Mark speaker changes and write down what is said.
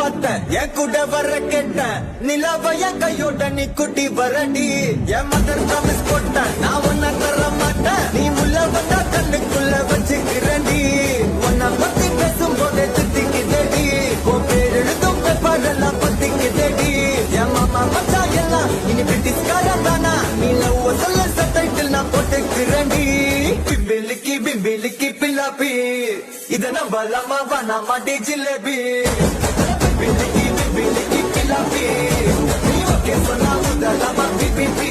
Speaker 1: பார்த்தேன் என் கூட வர கேட்டேன் நிலவைய கையோட நீ குட்டி வரடி என் மதர் ப்ராமிஸ் போட்டேன் நான் ஒன்ன தர மாட்டேன் நீ முள்ள வந்தா கண்ணுக்குள்ள வச்சுக்கிறடி உன்னை பத்தி பேசும் போதே திட்டிக்குதடி உன் பேர் எழுதும் பேப்பர் எல்லாம் பத்திக்குதடி என் மாமா மச்சா எல்லாம் இனி பிரிட்டிஷ்காரன் தானா நீ லவ் சொல்ல சப்டைட்டில் நான் போட்டுக்கிறேன்டி பிம்பிலிக்கி பிம்பிலிக்கி பில்லாப்பி இத நம்பலாமா வேணாமா டி ஜிலேபி பிம்பிலிக்கி பிம்பிலிக்கி பில்லாப்பி நீ ஓகே சொன்னா முதலாமா பிபிபி